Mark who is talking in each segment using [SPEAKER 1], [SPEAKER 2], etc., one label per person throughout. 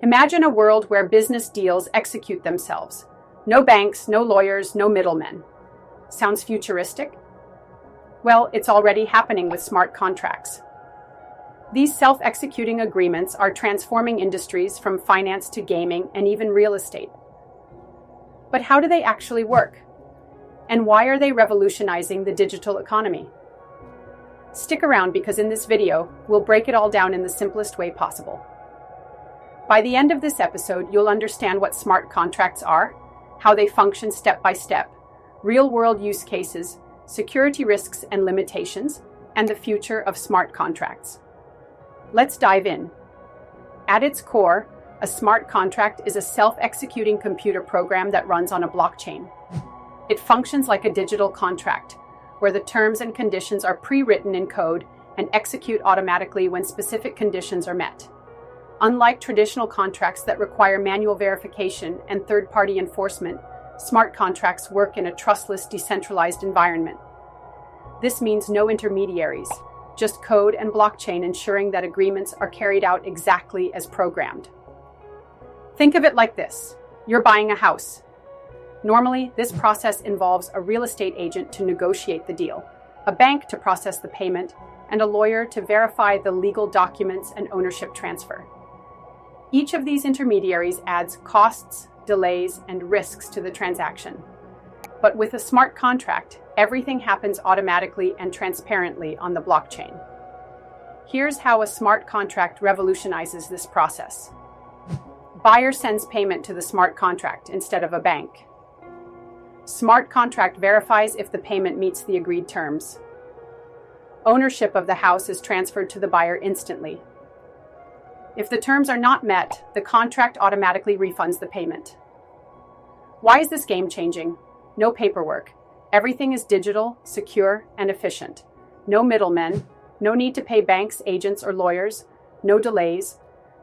[SPEAKER 1] Imagine a world where business deals execute themselves. No banks, no lawyers, no middlemen. Sounds futuristic? Well, it's already happening with smart contracts. These self-executing agreements are transforming industries from finance to gaming and even real estate. But how do they actually work? And why are they revolutionizing the digital economy? Stick around because in this video, we'll break it all down in the simplest way possible. By the end of this episode, you'll understand what smart contracts are, how they function step by step, real-world use cases, security risks and limitations, and the future of smart contracts. Let's dive in. At its core, a smart contract is a self-executing computer program that runs on a blockchain. It functions like a digital contract, where the terms and conditions are pre-written in code and execute automatically when specific conditions are met. Unlike traditional contracts that require manual verification and third-party enforcement, smart contracts work in a trustless, decentralized environment. This means no intermediaries, just code and blockchain ensuring that agreements are carried out exactly as programmed. Think of it like this. You're buying a house. Normally, this process involves a real estate agent to negotiate the deal, a bank to process the payment, and a lawyer to verify the legal documents and ownership transfer. Each of these intermediaries adds costs, delays, and risks to the transaction. But with a smart contract, everything happens automatically and transparently on the blockchain. Here's how a smart contract revolutionizes this process. Buyer sends payment to the smart contract instead of a bank. Smart contract verifies if the payment meets the agreed terms. Ownership of the house is transferred to the buyer instantly. If the terms are not met, the contract automatically refunds the payment. Why is this game-changing? No paperwork. Everything is digital, secure, and efficient. No middlemen, no need to pay banks, agents, or lawyers, no delays.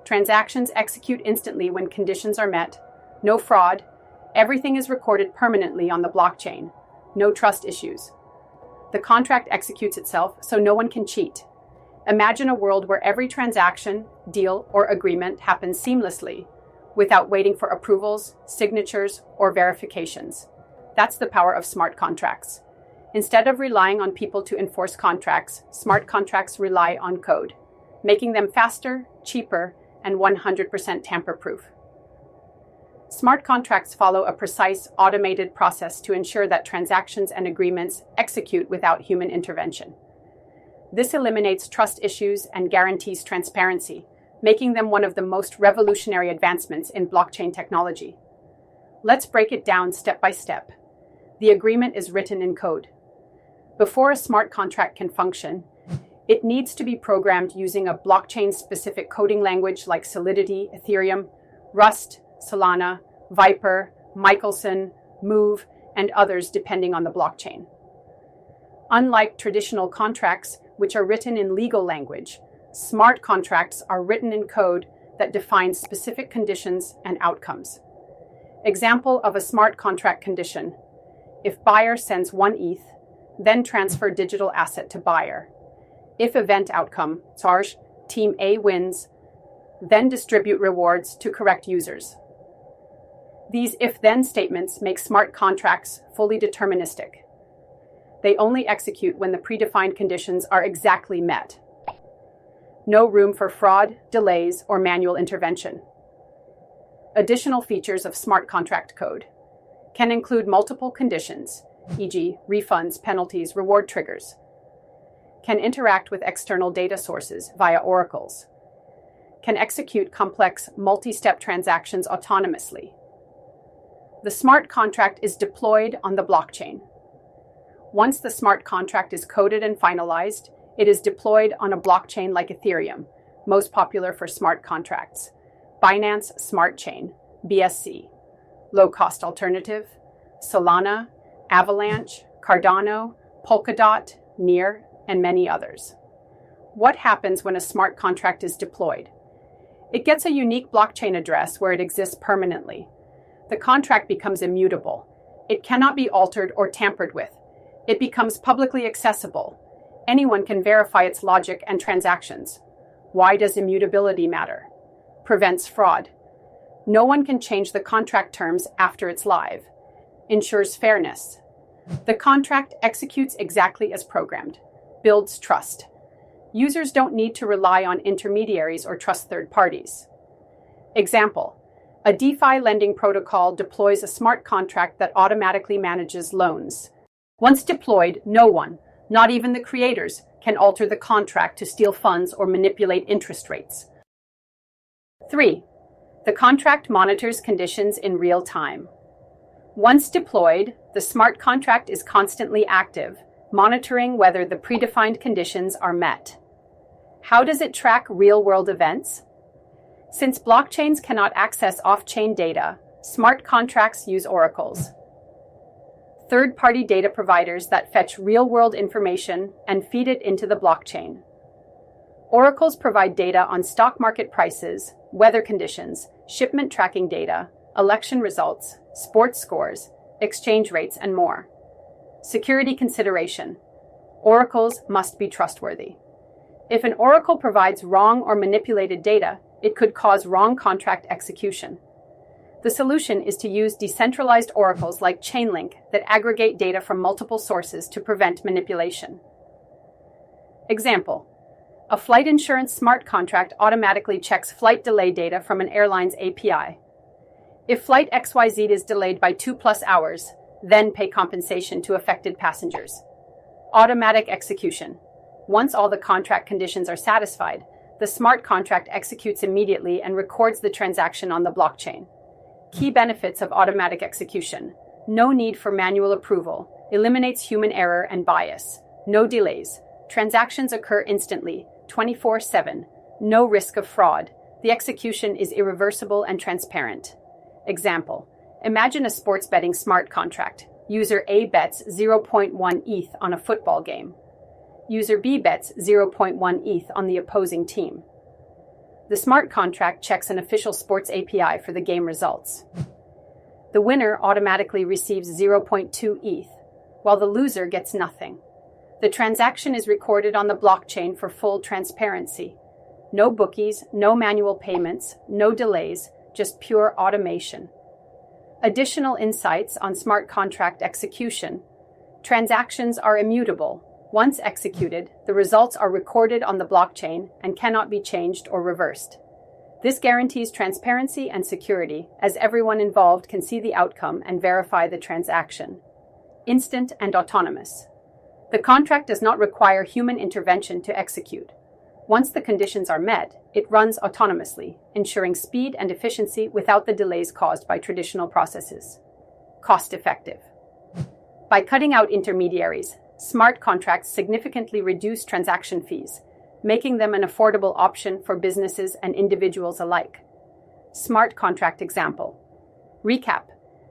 [SPEAKER 1] Transactions execute instantly when conditions are met. No fraud. Everything is recorded permanently on the blockchain. No trust issues. The contract executes itself, so no one can cheat. Imagine a world where every transaction, deal, or agreement happens seamlessly, without waiting for approvals, signatures, or verifications. That's the power of smart contracts. Instead of relying on people to enforce contracts, smart contracts rely on code, making them faster, cheaper, and 100% tamper-proof. Smart contracts follow a precise, automated process to ensure that transactions and agreements execute without human intervention. This eliminates trust issues and guarantees transparency, making them one of the most revolutionary advancements in blockchain technology. Let's break it down step by step. The agreement is written in code. Before a smart contract can function, it needs to be programmed using a blockchain-specific coding language like Solidity, Ethereum, Rust, Solana, Viper, Michelson, Move, and others depending on the blockchain. Unlike traditional contracts, which are written in legal language, smart contracts are written in code that defines specific conditions and outcomes. Example of a smart contract condition: if buyer sends 1 ETH, then transfer digital asset to buyer. If event outcome, charge, team A wins, then distribute rewards to correct users. These if-then statements make smart contracts fully deterministic. They only execute when the predefined conditions are exactly met. No room for fraud, delays, or manual intervention. Additional features of smart contract code can include multiple conditions, e.g., refunds, penalties, reward triggers. Can interact with external data sources via oracles. Can execute complex multi-step transactions autonomously. The smart contract is deployed on the blockchain. Once the smart contract is coded and finalized, it is deployed on a blockchain like Ethereum, most popular for smart contracts, Binance Smart Chain, BSC, low-cost alternative, Solana, Avalanche, Cardano, Polkadot, Near, and many others. What happens when a smart contract is deployed? It gets a unique blockchain address where it exists permanently. The contract becomes immutable. It cannot be altered or tampered with. It becomes publicly accessible. Anyone can verify its logic and transactions. Why does immutability matter? Prevents fraud. No one can change the contract terms after it's live. Ensures fairness. The contract executes exactly as programmed. Builds trust. Users don't need to rely on intermediaries or trust third parties. Example: a DeFi lending protocol deploys a smart contract that automatically manages loans. Once deployed, no one, not even the creators, can alter the contract to steal funds or manipulate interest rates. 3. The contract monitors conditions in real time. Once deployed, the smart contract is constantly active, monitoring whether the predefined conditions are met. How does it track real-world events? Since blockchains cannot access off-chain data, smart contracts use oracles, third-party data providers that fetch real-world information and feed it into the blockchain. Oracles provide data on stock market prices, weather conditions, shipment tracking data, election results, sports scores, exchange rates, and more. Security consideration. Oracles must be trustworthy. If an oracle provides wrong or manipulated data, it could cause wrong contract execution. The solution is to use decentralized oracles like Chainlink that aggregate data from multiple sources to prevent manipulation. Example: a flight insurance smart contract automatically checks flight delay data from an airline's API. If flight XYZ is delayed by 2+ hours, then pay compensation to affected passengers. Automatic execution. Once all the contract conditions are satisfied, the smart contract executes immediately and records the transaction on the blockchain. Key benefits of automatic execution: no need for manual approval, eliminates human error and bias, no delays, transactions occur instantly, 24/7, no risk of fraud, the execution is irreversible and transparent. Example: imagine a sports betting smart contract. User A bets 0.1 ETH on a football game. User B bets 0.1 ETH on the opposing team. The smart contract checks an official sports API for the game results. The winner automatically receives 0.2 ETH, while the loser gets nothing. The transaction is recorded on the blockchain for full transparency. No bookies, no manual payments, no delays, just pure automation. Additional insights on smart contract execution. Transactions are immutable. Once executed, the results are recorded on the blockchain and cannot be changed or reversed. This guarantees transparency and security, as everyone involved can see the outcome and verify the transaction. Instant and autonomous. The contract does not require human intervention to execute. Once the conditions are met, it runs autonomously, ensuring speed and efficiency without the delays caused by traditional processes. Cost-effective. By cutting out intermediaries, smart contracts significantly reduce transaction fees, making them an affordable option for businesses and individuals alike. Smart contract example. Recap.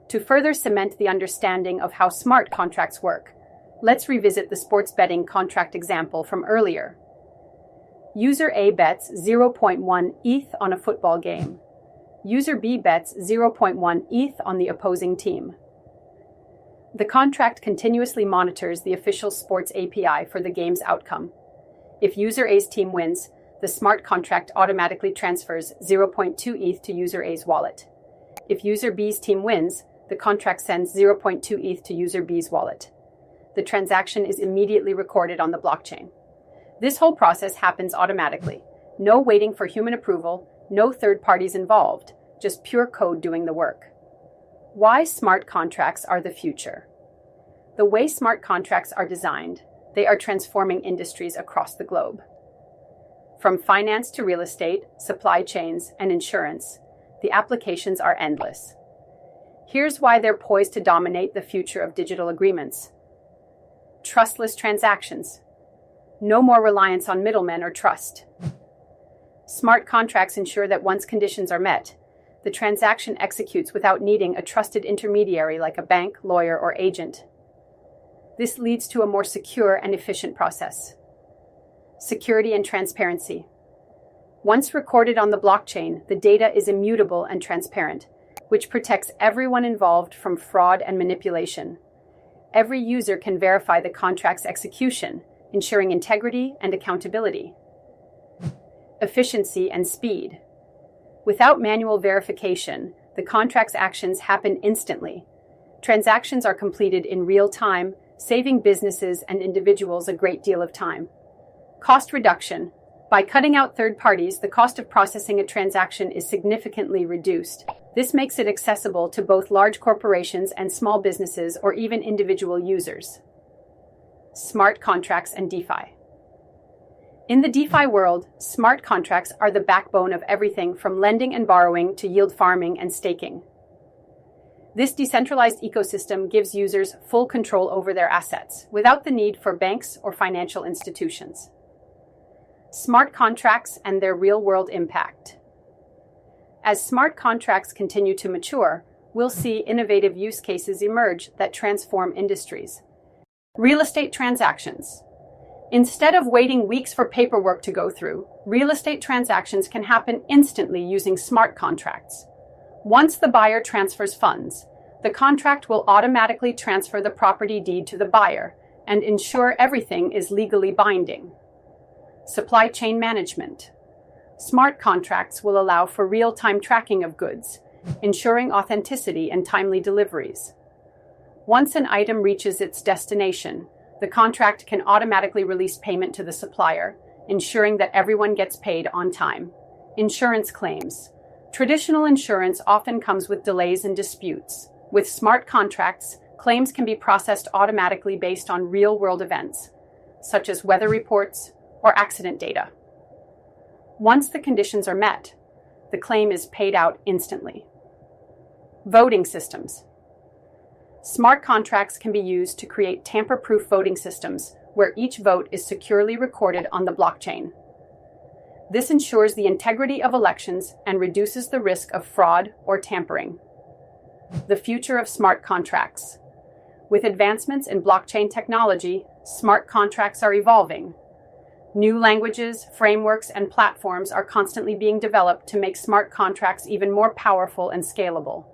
[SPEAKER 1] To further cement the understanding of how smart contracts work, let's revisit the sports betting contract example from earlier. User A bets 0.1 ETH on a football game. User B bets 0.1 ETH on the opposing team. The contract continuously monitors the official sports API for the game's outcome. If User A's team wins, the smart contract automatically transfers 0.2 ETH to User A's wallet. If User B's team wins, the contract sends 0.2 ETH to User B's wallet. The transaction is immediately recorded on the blockchain. This whole process happens automatically. No waiting for human approval, no third parties involved, just pure code doing the work. Why smart contracts are the future. The way smart contracts are designed, they are transforming industries across the globe. From finance to real estate, supply chains, and insurance, the applications are endless. Here's why they're poised to dominate the future of digital agreements. Trustless transactions. No more reliance on middlemen or trust. Smart contracts ensure that once conditions are met, the transaction executes without needing a trusted intermediary like a bank, lawyer, or agent. This leads to a more secure and efficient process. Security and transparency. Once recorded on the blockchain, the data is immutable and transparent, which protects everyone involved from fraud and manipulation. Every user can verify the contract's execution, ensuring integrity and accountability. Efficiency and speed. Without manual verification, the contract's actions happen instantly. Transactions are completed in real time, saving businesses and individuals a great deal of time. Cost reduction. By cutting out third parties, the cost of processing a transaction is significantly reduced. This makes it accessible to both large corporations and small businesses or even individual users. Smart contracts and DeFi. In the DeFi world, smart contracts are the backbone of everything from lending and borrowing to yield farming and staking. This decentralized ecosystem gives users full control over their assets, without the need for banks or financial institutions. Smart contracts and their real-world impact. As smart contracts continue to mature, we'll see innovative use cases emerge that transform industries. Real estate transactions. Instead of waiting weeks for paperwork to go through, real estate transactions can happen instantly using smart contracts. Once the buyer transfers funds, the contract will automatically transfer the property deed to the buyer and ensure everything is legally binding. Supply chain management. Smart contracts will allow for real-time tracking of goods, ensuring authenticity and timely deliveries. Once an item reaches its destination, the contract can automatically release payment to the supplier, ensuring that everyone gets paid on time. Insurance claims. Traditional insurance often comes with delays and disputes. With smart contracts, claims can be processed automatically based on real-world events, such as weather reports or accident data. Once the conditions are met, the claim is paid out instantly. Voting systems. Smart contracts can be used to create tamper-proof voting systems where each vote is securely recorded on the blockchain. This ensures the integrity of elections and reduces the risk of fraud or tampering. The future of smart contracts. With advancements in blockchain technology, smart contracts are evolving. New languages, frameworks, and platforms are constantly being developed to make smart contracts even more powerful and scalable.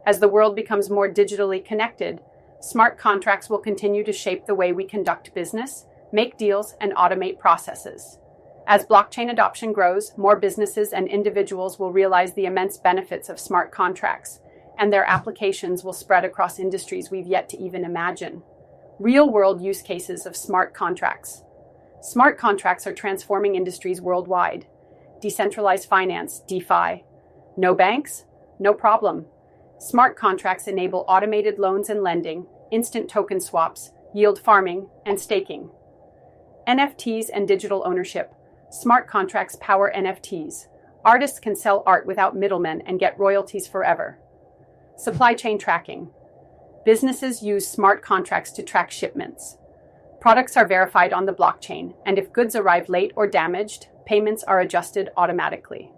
[SPEAKER 1] As the world becomes more digitally connected, smart contracts will continue to shape the way we conduct business, make deals, and automate processes. As blockchain adoption grows, more businesses and individuals will realize the immense benefits of smart contracts, and their applications will spread across industries we've yet to even imagine. Real-world use cases of smart contracts. Smart contracts are transforming industries worldwide. Decentralized finance, DeFi. No banks? No problem. Smart contracts enable automated loans and lending, instant token swaps, yield farming, and staking. NFTs and digital ownership. Smart contracts power NFTs. Artists can sell art without middlemen and get royalties forever. Supply chain tracking. Businesses use smart contracts to track shipments. Products are verified on the blockchain, and if goods arrive late or damaged, payments are adjusted automatically.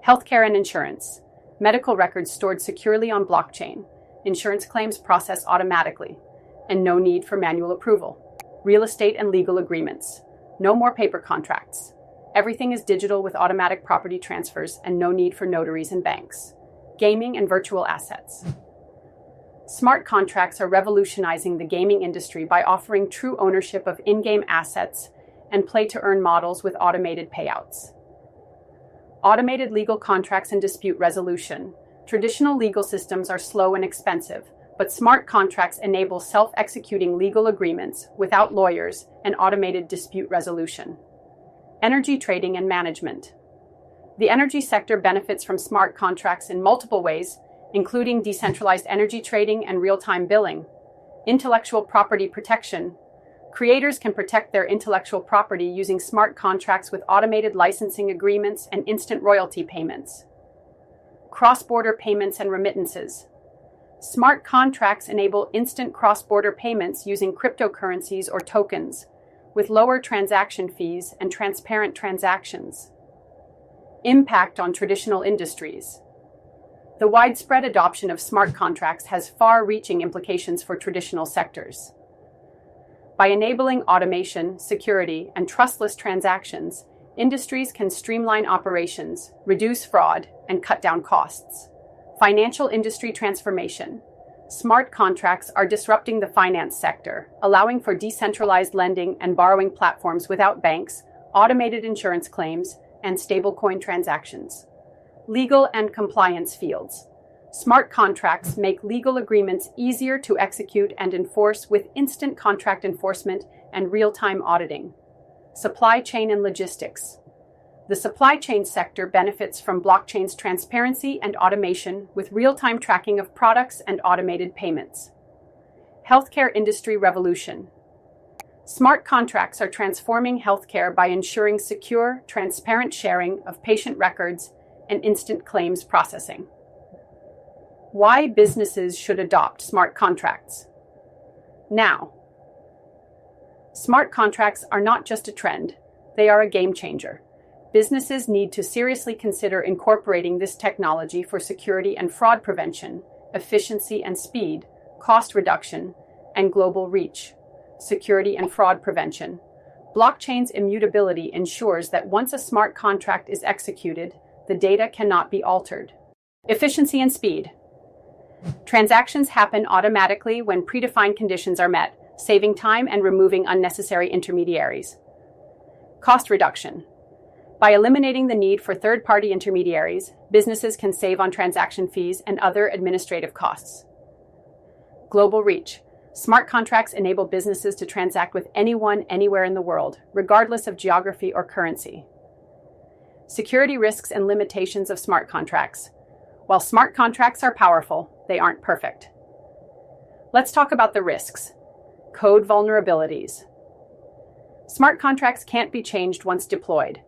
[SPEAKER 1] Healthcare and insurance. Medical records stored securely on blockchain. Insurance claims processed automatically, and no need for manual approval. Real estate and legal agreements. No more paper contracts. Everything is digital with automatic property transfers and no need for notaries and banks. Gaming and virtual assets. Smart contracts are revolutionizing the gaming industry by offering true ownership of in-game assets and play-to-earn models with automated payouts. Automated legal contracts and dispute resolution. Traditional legal systems are slow and expensive, but smart contracts enable self-executing legal agreements without lawyers and automated dispute resolution. Energy trading and management. The energy sector benefits from smart contracts in multiple ways, including decentralized energy trading and real-time billing. Intellectual property protection. Creators can protect their intellectual property using smart contracts with automated licensing agreements and instant royalty payments. Cross-border payments and remittances. Smart contracts enable instant cross-border payments using cryptocurrencies or tokens, with lower transaction fees and transparent transactions. Impact on traditional industries. The widespread adoption of smart contracts has far-reaching implications for traditional sectors. By enabling automation, security, and trustless transactions, industries can streamline operations, reduce fraud, and cut down costs. Financial industry transformation. Smart contracts are disrupting the finance sector, allowing for decentralized lending and borrowing platforms without banks, automated insurance claims, and stablecoin transactions. Legal and compliance fields. Smart contracts make legal agreements easier to execute and enforce with instant contract enforcement and real-time auditing. Supply chain and logistics. The supply chain sector benefits from blockchain's transparency and automation with real-time tracking of products and automated payments. Healthcare industry revolution. Smart contracts are transforming healthcare by ensuring secure, transparent sharing of patient records and instant claims processing. Why businesses should adopt smart contracts. Now, smart contracts are not just a trend, they are a game changer. Businesses need to seriously consider incorporating this technology for security and fraud prevention, efficiency and speed, cost reduction, and global reach. Security and fraud prevention. Blockchain's immutability ensures that once a smart contract is executed, the data cannot be altered. Efficiency and speed. Transactions happen automatically when predefined conditions are met, saving time and removing unnecessary intermediaries. Cost reduction. By eliminating the need for third-party intermediaries, businesses can save on transaction fees and other administrative costs. Global reach. Smart contracts enable businesses to transact with anyone, anywhere in the world, regardless of geography or currency. Security risks and limitations of smart contracts. While smart contracts are powerful, they aren't perfect. Let's talk about the risks. Code vulnerabilities. Smart contracts can't be changed once deployed.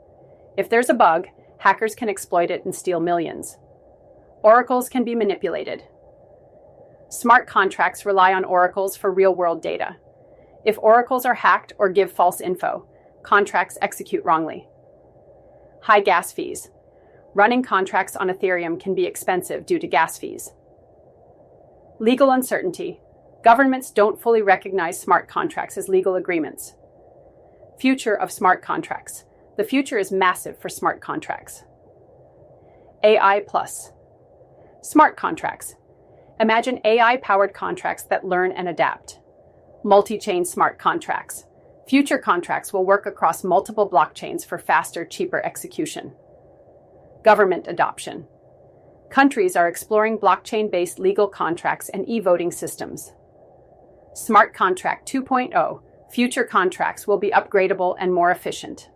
[SPEAKER 1] If there's a bug, hackers can exploit it and steal millions. Oracles can be manipulated. Smart contracts rely on oracles for real-world data. If oracles are hacked or give false info, contracts execute wrongly. High gas fees. Running contracts on Ethereum can be expensive due to gas fees. Legal uncertainty. Governments don't fully recognize smart contracts as legal agreements. Future of smart contracts. The future is massive for smart contracts. AI plus. Smart contracts. Imagine AI-powered contracts that learn and adapt. Multi-chain smart contracts. Future contracts will work across multiple blockchains for faster, cheaper execution. Government adoption. Countries are exploring blockchain-based legal contracts and e-voting systems. Smart Contract 2.0. Future contracts will be upgradable and more efficient.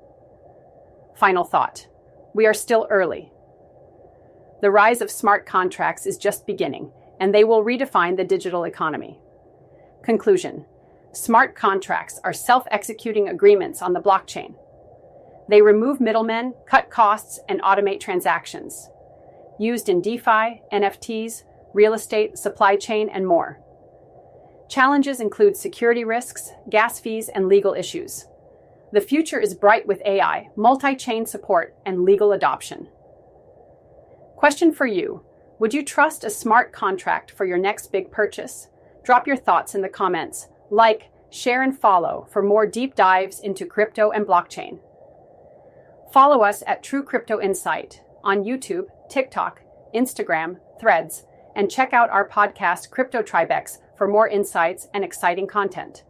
[SPEAKER 1] Final thought. We are still early. The rise of smart contracts is just beginning, and they will redefine the digital economy. Conclusion. Smart contracts are self-executing agreements on the blockchain. They remove middlemen, cut costs, and automate transactions. Used in DeFi, NFTs, real estate, supply chain, and more. Challenges include security risks, gas fees, and legal issues. The future is bright with AI, multi-chain support, and legal adoption. Question for you. Would you trust a smart contract for your next big purchase? Drop your thoughts in the comments. Like, share, and follow for more deep dives into crypto and blockchain. Follow us at True Crypto Insight on YouTube, TikTok, Instagram, Threads, and check out our podcast, Crypto Tribex, for more insights and exciting content.